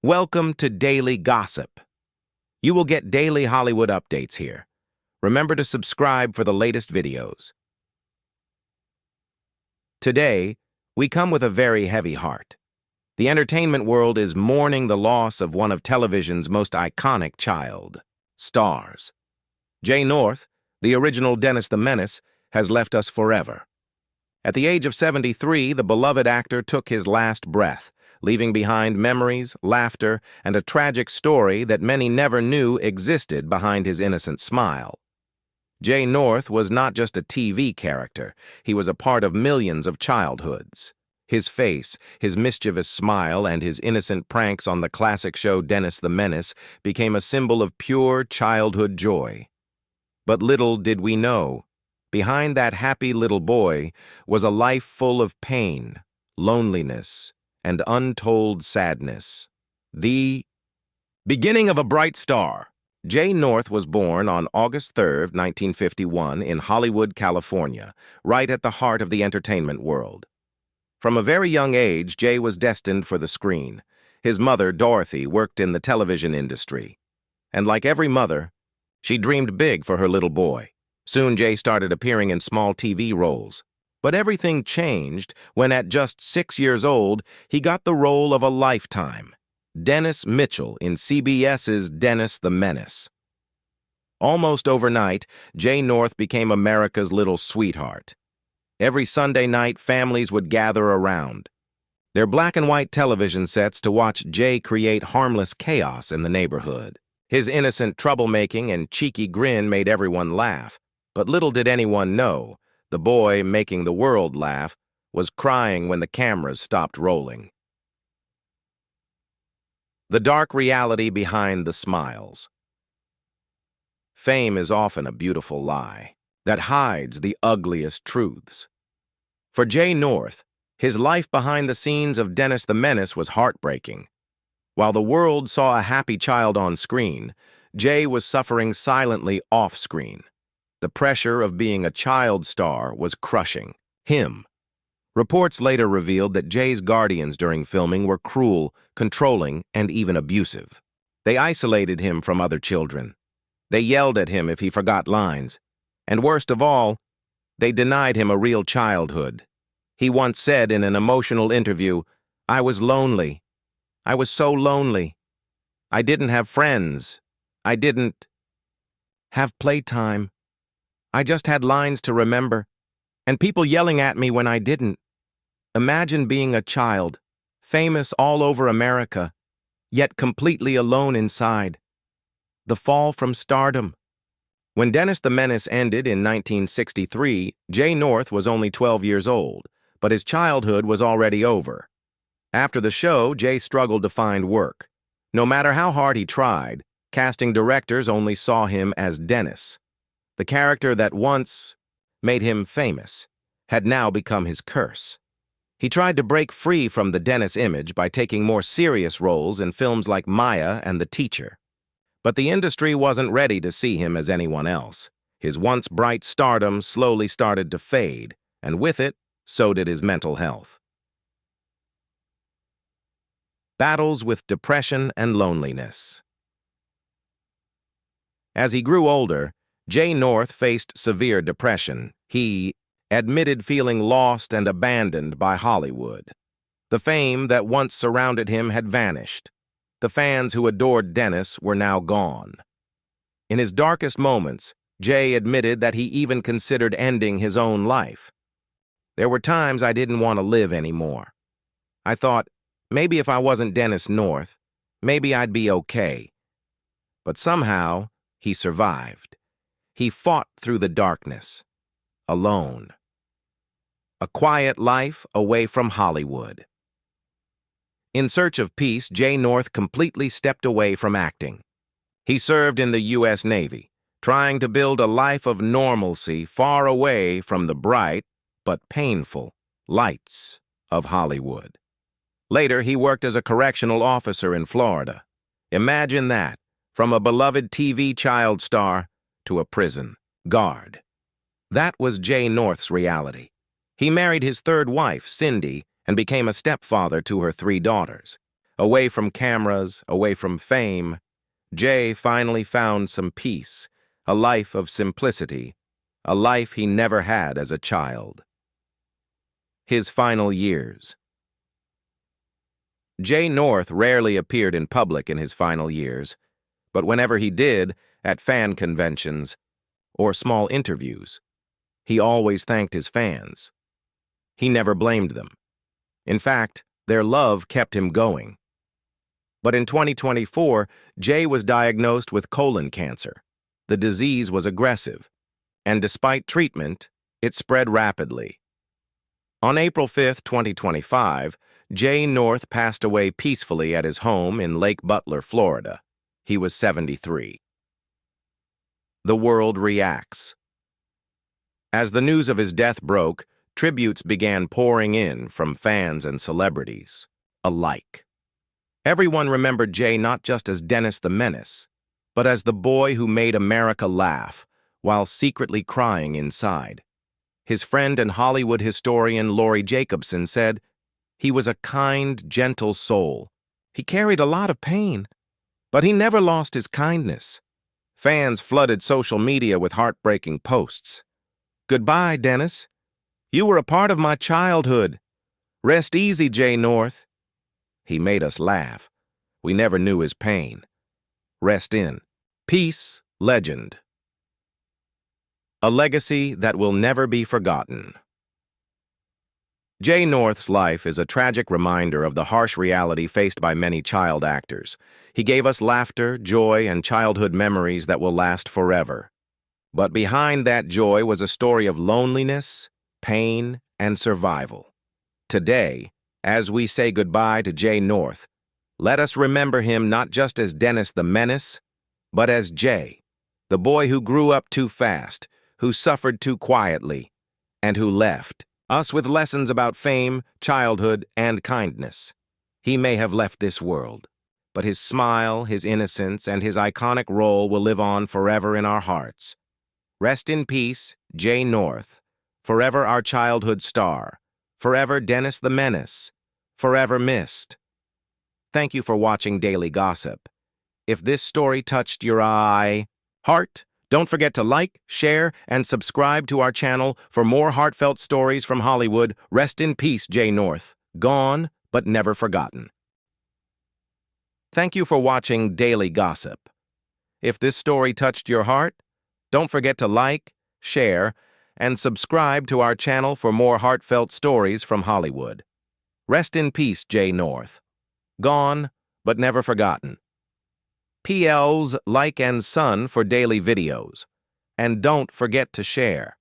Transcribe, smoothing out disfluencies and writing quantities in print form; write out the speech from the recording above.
Welcome to Daily Gossip. You will get daily Hollywood updates here. Remember to subscribe for the latest videos. Today, we come with a very heavy heart. The entertainment world is mourning the loss of one of television's most iconic child stars. Jay North, the original Dennis the Menace, has left us forever. At the age of 73, the beloved actor took his last breath, leaving behind memories, laughter, and a tragic story that many never knew existed behind his innocent smile. Jay North was not just a TV character, he was a part of millions of childhoods. His face, his mischievous smile, and his innocent pranks on the classic show Dennis the Menace became a symbol of pure childhood joy. But little did we know, behind that happy little boy was a life full of pain, loneliness, and untold sadness. The beginning of a bright star. Jay North was born on August 3, 1951, in Hollywood, California, right at the heart of the entertainment world. From a very young age, Jay was destined for the screen. His mother, Dorothy, worked in the television industry. And like every mother, she dreamed big for her little boy. Soon Jay started appearing in small TV roles. But everything changed when at just 6 years old, he got the role of a lifetime, Dennis Mitchell in CBS's Dennis the Menace. Almost overnight, Jay North became America's little sweetheart. Every Sunday night, families would gather around their black and white television sets to watch Jay create harmless chaos in the neighborhood. His innocent troublemaking and cheeky grin made everyone laugh, but little did anyone know the boy making the world laugh was crying when the cameras stopped rolling. The dark reality behind the smiles. Fame is often a beautiful lie that hides the ugliest truths. For Jay North, his life behind the scenes of Dennis the Menace was heartbreaking. While the world saw a happy child on screen, Jay was suffering silently off-screen. The pressure of being a child star was crushing him. Reports later revealed that Jay's guardians during filming were cruel, controlling, and even abusive. They isolated him from other children. They yelled at him if he forgot lines. And worst of all, they denied him a real childhood. He once said in an emotional interview, "I was lonely. I was so lonely. I didn't have friends. I didn't have playtime. I just had lines to remember, and people yelling at me when I didn't." Imagine being a child, famous all over America, yet completely alone inside. The fall from stardom. When Dennis the Menace ended in 1963, Jay North was only 12 years old, but his childhood was already over. After the show, Jay struggled to find work. No matter how hard he tried, casting directors only saw him as Dennis. The character that once made him famous had now become his curse. He tried to break free from the Dennis image by taking more serious roles in films like Maya and The Teacher. But the industry wasn't ready to see him as anyone else. His once bright stardom slowly started to fade, and with it, so did his mental health. Battles with depression and loneliness. As he grew older, Jay North faced severe depression. He admitted feeling lost and abandoned by Hollywood. The fame that once surrounded him had vanished. The fans who adored Dennis were now gone. In his darkest moments, Jay admitted that he even considered ending his own life. "There were times I didn't want to live anymore. I thought, maybe if I wasn't Dennis North, maybe I'd be okay." But somehow, he survived. He fought through the darkness, alone. A quiet life away from Hollywood. In search of peace, Jay North completely stepped away from acting. He served in the U.S. Navy, trying to build a life of normalcy far away from the bright but painful lights of Hollywood. Later, he worked as a correctional officer in Florida. Imagine that, from a beloved TV child star to a prison guard. That was Jay North's reality. He married his third wife, Cindy, and became a stepfather to her 3 daughters. Away from cameras, away from fame, Jay finally found some peace, a life of simplicity, a life he never had as a child. His final years. Jay North rarely appeared in public in his final years, but whenever he did, at fan conventions or small interviews, he always thanked his fans. He never blamed them. In fact, their love kept him going. But in 2024, Jay was diagnosed with colon cancer. The disease was aggressive, and despite treatment, it spread rapidly. On April 5, 2025, Jay North passed away peacefully at his home in Lake Butler, Florida. He was 73. The world reacts. As the news of his death broke, tributes began pouring in from fans and celebrities alike. Everyone remembered Jay not just as Dennis the Menace, but as the boy who made America laugh while secretly crying inside. His friend and Hollywood historian Lori Jacobson said, "He was a kind, gentle soul. He carried a lot of pain, but he never lost his kindness." Fans flooded social media with heartbreaking posts. "Goodbye, Dennis. You were a part of my childhood. Rest easy, Jay North. He made us laugh. We never knew his pain. Rest in peace, legend." A legacy that will never be forgotten. Jay North's life is a tragic reminder of the harsh reality faced by many child actors. He gave us laughter, joy, and childhood memories that will last forever. But behind that joy was a story of loneliness, pain, and survival. Today, as we say goodbye to Jay North, let us remember him not just as Dennis the Menace, but as Jay, the boy who grew up too fast, who suffered too quietly, and who left us with lessons about fame, childhood, and kindness. He may have left this world, but his smile, his innocence, and his iconic role will live on forever in our hearts. Rest in peace, Jay North, forever our childhood star, forever Dennis the Menace, forever missed. Thank you for watching Daily Gossip. If this story touched your heart, don't forget to like, share, and subscribe to our channel for more heartfelt stories from Hollywood. Rest in peace, Jay North. Gone, but never forgotten. Thank you for watching Daily Gossip. If this story touched your heart, don't forget to like, share, and subscribe to our channel for more heartfelt stories from Hollywood. Rest in peace, Jay North. Gone, but never forgotten. PLs, like and son for daily videos. And don't forget to share.